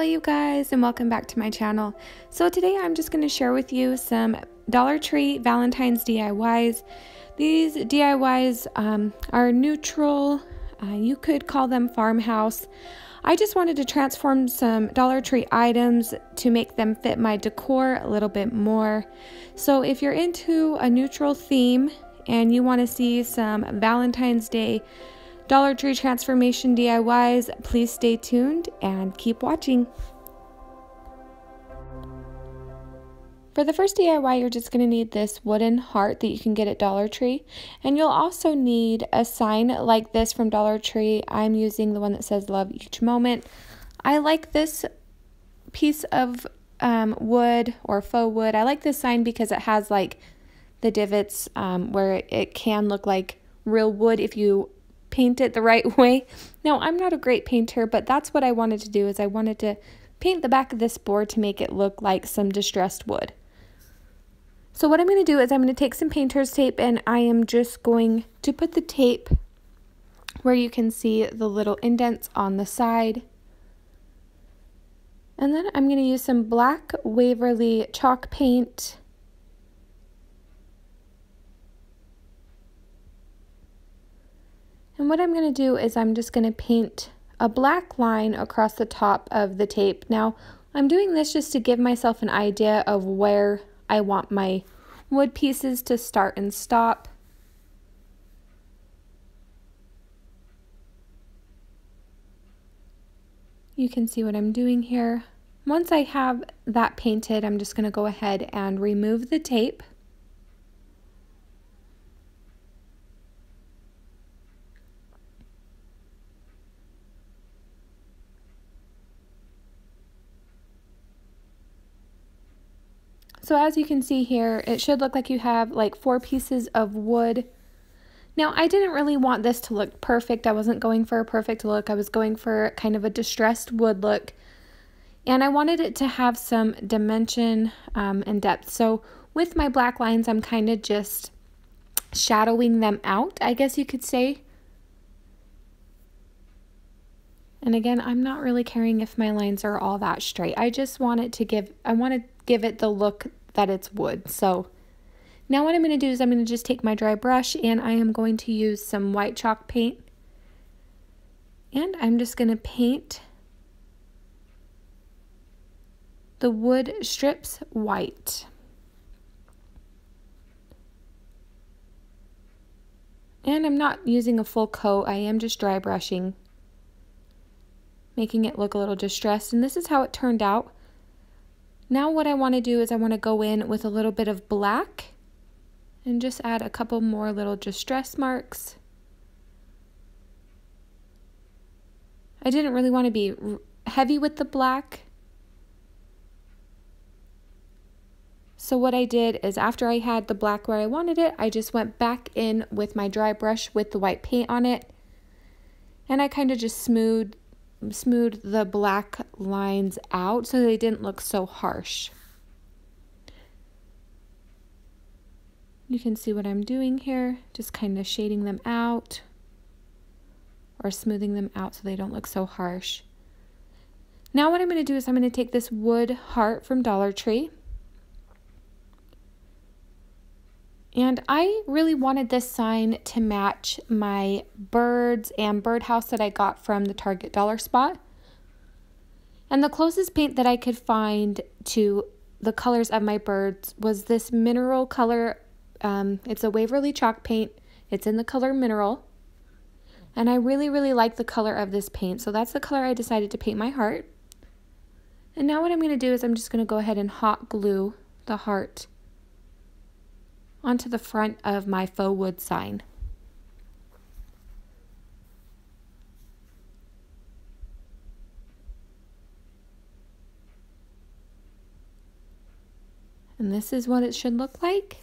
Hello you guys, and welcome back to my channel. So today I'm just going to share with you some Dollartree Valentines DIYs. These DIYs are neutral. You could call them farmhouse. I just wanted to transform some Dollartree items to make them fit my decor a little bit more. So if you're into a neutral theme and you want to see some Valentine's Day Dollartree transformation DIYs, please stay tuned and keep watching. For the first DIY, you're just going to need this wooden heart that you can get at Dollar Tree. And you'll also need a sign like this from Dollar Tree. I'm using the one that says love each moment. I like this piece of wood or faux wood. I like this sign because it has like the divots where it can look like real wood if you paint it the right way. Now, I'm not a great painter, but that's what I wanted to do, is I wanted to paint the back of this board to make it look like some distressed wood. So what I'm going to do is I'm going to take some painter's tape, and I am just going to put the tape where you can see the little indents on the side. And then I'm going to use some black Waverly chalk paint. And what I'm going to do is I'm just going to paint a black line across the top of the tape. Now, I'm doing this just to give myself an idea of where I want my wood pieces to start and stop. You can see what I'm doing here. Once I have that painted, I'm just going to go ahead and remove the tape. So as you can see here, it should look like you have like 4 pieces of wood. Now, I didn't really want this to look perfect. I wasn't going for a perfect look. I was going for kind of a distressed wood look. And I wanted it to have some dimension and depth. So with my black lines, I'm kind of just shadowing them out, I guess you could say. And again, I'm not really caring if my lines are all that straight. I just want it to give it the look that it's wood. So now what I'm going to do is I'm going to just take my dry brush, and I am going to use some white chalk paint. And I'm just going to paint the wood strips white. And I'm not using a full coat. I am just dry brushing, making it look a little distressed. And this is how it turned out. Now what I want to do is I want to go in with a little bit of black and just add a couple more little distress marks. I didn't really want to be heavy with the black. So what I did is, after I had the black where I wanted it, I just went back in with my dry brush with the white paint on it. And I kind of just smoothed the black lines out so they didn't look so harsh. You can see what I'm doing here, just kind of shading them out or smoothing them out so they don't look so harsh. Now what I'm going to do is I'm going to take this wood heart from Dollar Tree. And I really wanted this sign to match my birds and birdhouse that I got from the Target Dollar Spot. And the closest paint that I could find to the colors of my birds was this mineral color. It's a Waverly chalk paint. It's in the color mineral. And I really, really like the color of this paint. So that's the color I decided to paint my heart. And now what I'm going to do is I'm just going to go ahead and hot glue the heart onto the front of my faux wood sign. And this is what it should look like.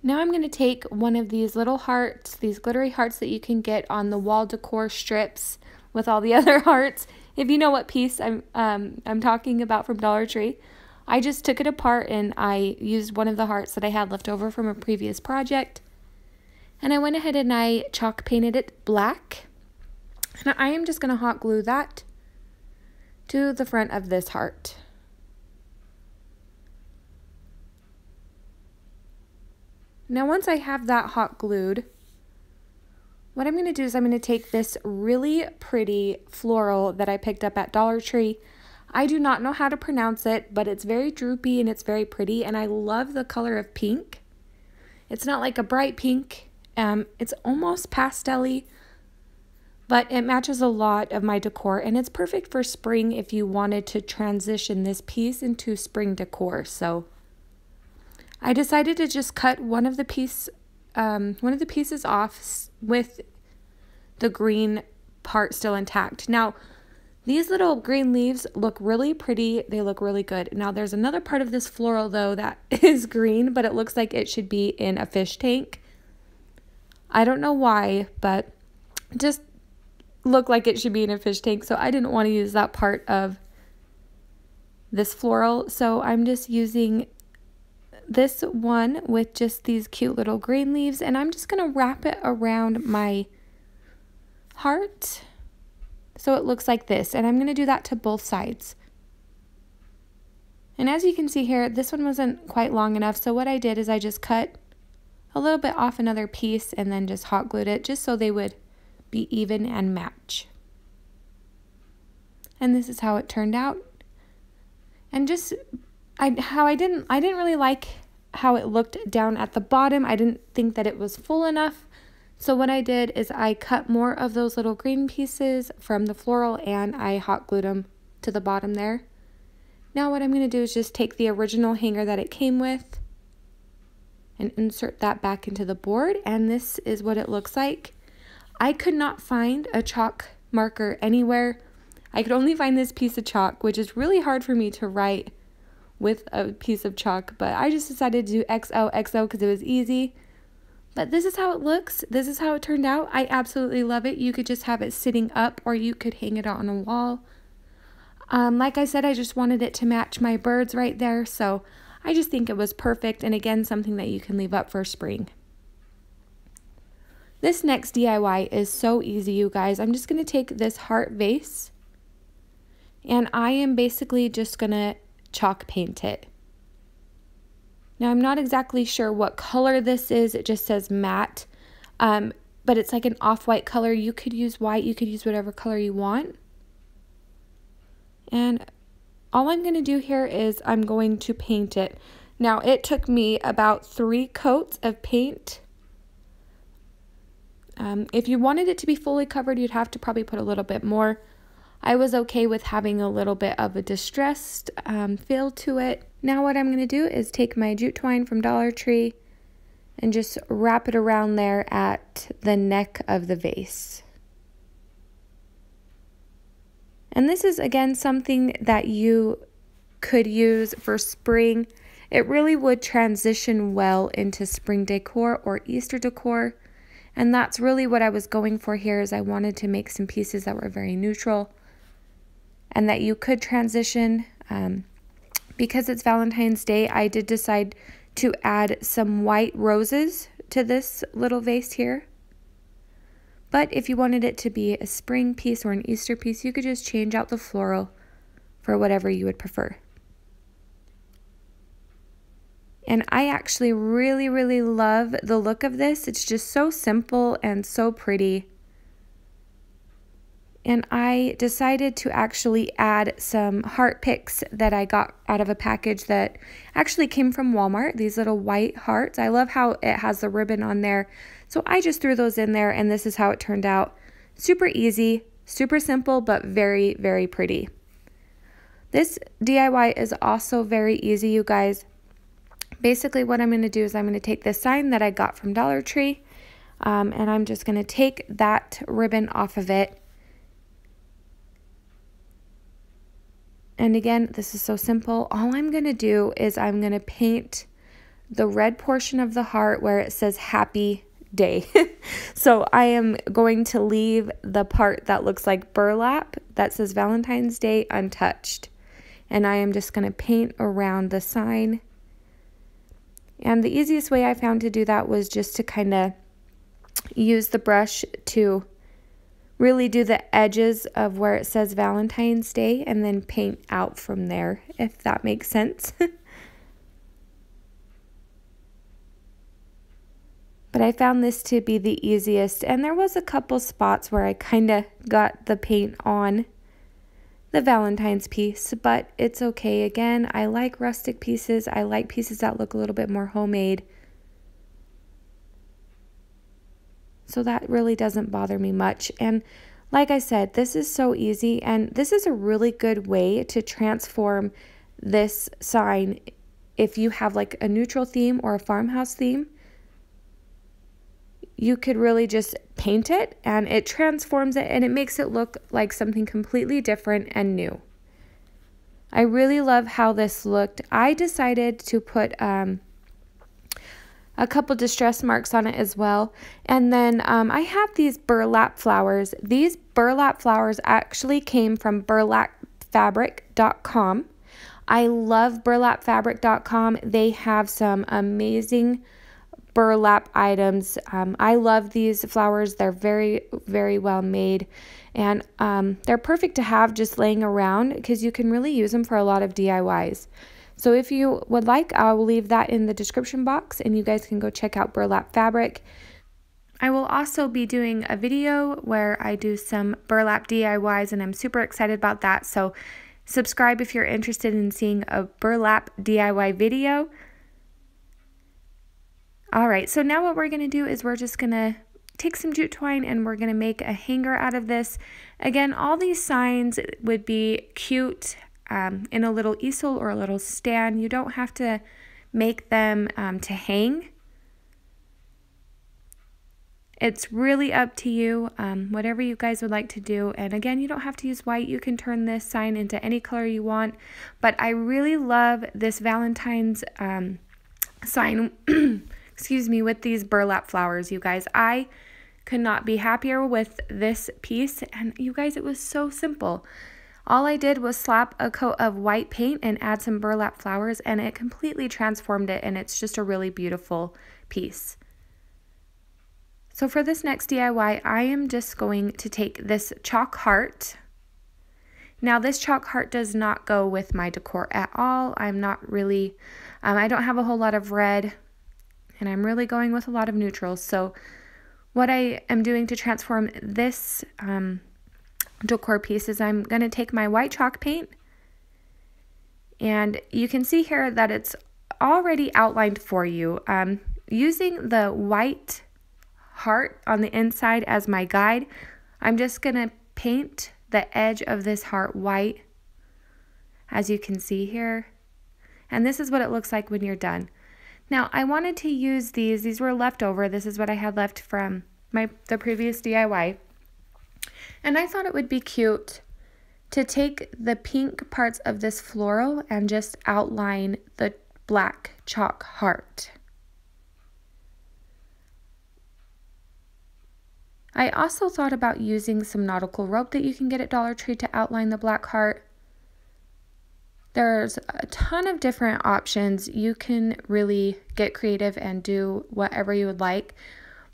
Now I'm going to take one of these little hearts, these glittery hearts that you can get on the wall decor strips with all the other hearts. If you know what piece I'm talking about from Dollar Tree. I just took it apart and I used one of the hearts that I had left over from a previous project. And I went ahead and I chalk painted it black. And I am just going to hot glue that to the front of this heart. Now once I have that hot glued, what I'm going to do is I'm going to take this really pretty floral that I picked up at Dollar Tree. I do not know how to pronounce it, but it's very droopy and it's very pretty, and I love the color of pink. It's not like a bright pink, it's almost pastel-y, but it matches a lot of my decor, and it's perfect for spring if you wanted to transition this piece into spring decor. So I decided to just cut one of the pieces off with the green part still intact. Now, these little green leaves look really pretty. They look really good. Now, there's another part of this floral, though, that is green, but it looks like it should be in a fish tank. I don't know why, but just look like it should be in a fish tank, so I didn't want to use that part of this floral. So I'm just using this one with just these cute little green leaves, and I'm just going to wrap it around my heart so it looks like this, and I'm going to do that to both sides. And as you can see here, this one wasn't quite long enough, so what I did is I just cut a little bit off another piece and then just hot glued it just so they would be even and match. And this is how it turned out. And just I didn't really like how it looked down at the bottom. I didn't think that it was full enough. So what I did is I cut more of those little green pieces from the floral and I hot glued them to the bottom there. Now what I'm going to do is just take the original hanger that it came with and insert that back into the board, and this is what it looks like. I could not find a chalk marker anywhere. I could only find this piece of chalk, which is really hard for me to write with a piece of chalk, but I just decided to do XOXO because it was easy. But this is how it looks. This is how it turned out. I absolutely love it. You could just have it sitting up, or you could hang it on a wall. Like I said, I just wanted it to match my birds right there, so I just think it was perfect, and again, something that you can leave up for spring. This next DIY is so easy, you guys. I'm just going to take this heart vase, and I am basically just going to chalk paint it. Now, I'm not exactly sure what color this is. It just says matte, but it's like an off-white color. You could use white. You could use whatever color you want. And all I'm going to do here is I'm going to paint it. Now, it took me about 3 coats of paint. If you wanted it to be fully covered, you'd have to probably put a little bit more. I was okay with having a little bit of a distressed feel to it. Now what I'm going to do is take my jute twine from Dollar Tree and just wrap it around there at the neck of the vase. And this is again something that you could use for spring. It really would transition well into spring decor or Easter decor. And that's really what I was going for here, is I wanted to make some pieces that were very neutral and that you could transition. Because it's Valentine's Day, I did decide to add some white roses to this little vase here. But if you wanted it to be a spring piece or an Easter piece, you could just change out the floral for whatever you would prefer. And I actually really, really love the look of this. It's just so simple and so pretty. And I decided to actually add some heart picks that I got out of a package that actually came from Walmart. These little white hearts. I love how it has the ribbon on there. So I just threw those in there, and this is how it turned out. Super easy, super simple, but very, very pretty. This DIY is also very easy, you guys. Basically what I'm going to do is I'm going to take this sign that I got from Dollar Tree, and I'm just going to take that ribbon off of it. And again, this is so simple. All I'm going to do is I'm going to paint the red portion of the heart where it says happy day. So I am going to leave the part that looks like burlap that says Valentine's Day untouched. And I am just going to paint around the sign. And the easiest way I found to do that was just to kind of use the brush to really do the edges of where it says Valentine's Day and then paint out from there, if that makes sense. But I found this to be the easiest, and there was a couple spots where I kind of got the paint on the Valentine's piece, but it's okay. Again, I like rustic pieces. I like pieces that look a little bit more homemade. So that really doesn't bother me much. And like I said, this is so easy, and this is a really good way to transform this sign if you have like a neutral theme or a farmhouse theme. You could really just paint it and it transforms it and it makes it look like something completely different and new. I really love how this looked. I decided to put a couple distress marks on it as well. And then I have these burlap flowers. These burlap flowers actually came from burlapfabric.com. I love burlapfabric.com. They have some amazing burlap items. I love these flowers. They're very, very well made, and they're perfect to have just laying around because you can really use them for a lot of DIYs. So if you would like, I will leave that in the description box and you guys can go check out Burlap Fabric. I will also be doing a video where I do some burlap DIYs and I'm super excited about that. So subscribe if you're interested in seeing a burlap DIY video. Alright, so now what we're going to do is we're just going to take some jute twine and we're going to make a hanger out of this. Again, all these signs would be cute in a little easel or a little stand. You don't have to make them to hang. It's really up to you, whatever you guys would like to do. And again, you don't have to use white. You can turn this sign into any color you want. But I really love this Valentine's sign excuse me, with these burlap flowers, you guys. I could not be happier with this piece, and you guys, it was so simple. All I did was slap a coat of white paint and add some burlap flowers, and it completely transformed it, and it's just a really beautiful piece. So for this next DIY, I am just going to take this chalk heart. Now this chalk heart does not go with my decor at all. I'm not really, I don't have a whole lot of red, and I'm really going with a lot of neutrals. So what I am doing to transform this decor piece is I'm going to take my white chalk paint, and you can see here that it's already outlined for you. Using the white heart on the inside as my guide, I'm just going to paint the edge of this heart white, as you can see here. And this is what it looks like when you're done. Now, I wanted to use these were left over. This is what I had left from the previous DIY. And I thought it would be cute to take the pink parts of this floral and just outline the black chalk heart. I also thought about using some nautical rope that you can get at Dollartree to outline the black heart. There's a ton of different options. You can really get creative and do whatever you would like.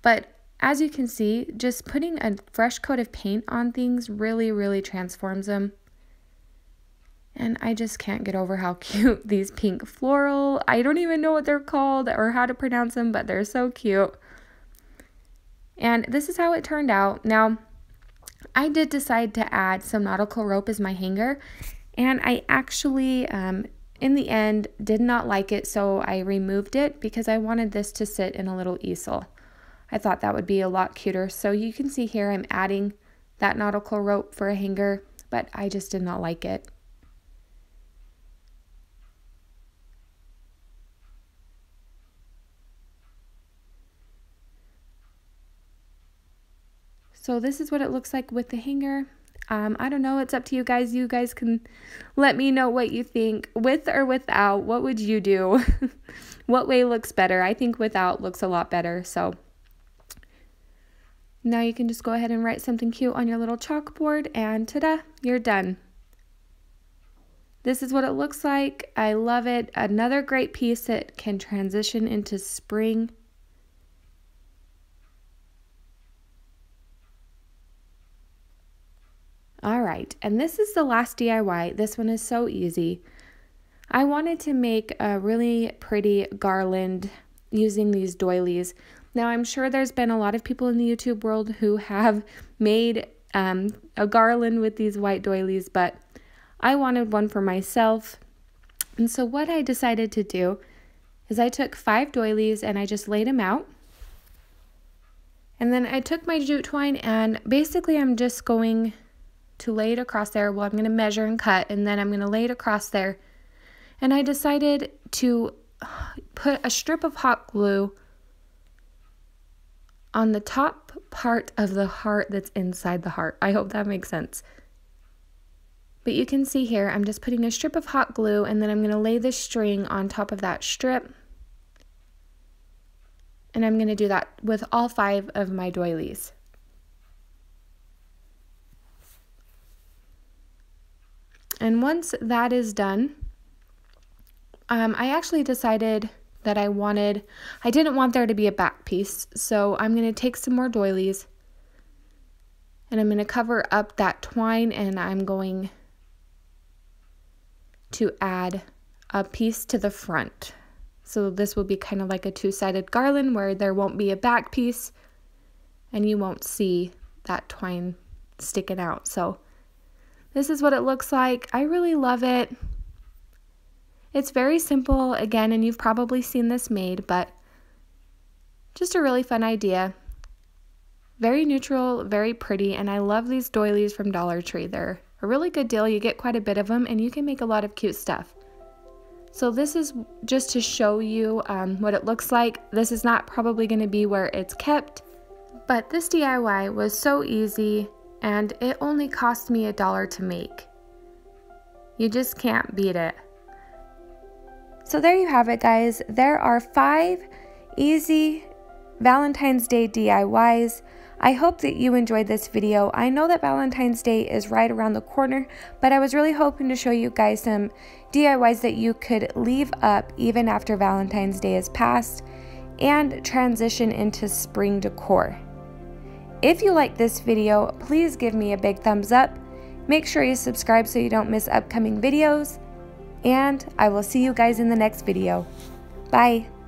But as you can see, just putting a fresh coat of paint on things really, really transforms them. And I just can't get over how cute these pink floral, I don't even know what they're called or how to pronounce them, but they're so cute. And this is how it turned out. Now, I did decide to add some nautical rope as my hanger. And I actually, in the end, did not like it, so I removed it because I wanted this to sit in a little easel. I thought that would be a lot cuter. So you can see here I'm adding that nautical rope for a hanger, but I just did not like it. So this is what it looks like with the hanger. I don't know, it's up to you guys. You guys can let me know what you think, with or without. What would you do? What way looks better? I think without looks a lot better. So now you can just go ahead and write something cute on your little chalkboard, and ta-da, you're done. This is what it looks like. I love it. Another great piece that can transition into spring. right, and this is the last DIY. This one is so easy. I wanted to make a really pretty garland using these doilies. Now, I'm sure there's been a lot of people in the YouTube world who have made a garland with these white doilies, but I wanted one for myself. And so what I decided to do is I took 5 doilies and I just laid them out. And then I took my jute twine and basically I'm just going to lay it across there. Well, I'm going to measure and cut, and then I'm going to lay it across there. And I decided to put a strip of hot glue on the top part of the heart that's inside the heart. I hope that makes sense. But you can see here, I'm just putting a strip of hot glue, and then I'm going to lay this string on top of that strip. And I'm going to do that with all 5 of my doilies. And once that is done, I actually decided that I didn't want there to be a back piece. So I'm going to take some more doilies and I'm going to cover up that twine, and I'm going to add a piece to the front. So this will be kind of like a 2-sided garland where there won't be a back piece and you won't see that twine sticking out. So this is what it looks like. I really love it. It's very simple, again, and you've probably seen this made, but just a really fun idea. Very neutral, very pretty, and I love these doilies from Dollar Tree. They're a really good deal. You get quite a bit of them and you can make a lot of cute stuff. So this is just to show you what it looks like. This is not probably going to be where it's kept, but this DIY was so easy and it only cost me $1 to make. You just can't beat it. So there you have it, guys. There are 5 easy Valentine's Day DIYs. I hope that you enjoyed this video. I know that Valentine's Day is right around the corner, but I was really hoping to show you guys some DIYs that you could leave up even after Valentine's Day is passed and transition into spring decor. If you like this video, please give me a big thumbs up. Make sure you subscribe so you don't miss upcoming videos, and I will see you guys in the next video. Bye!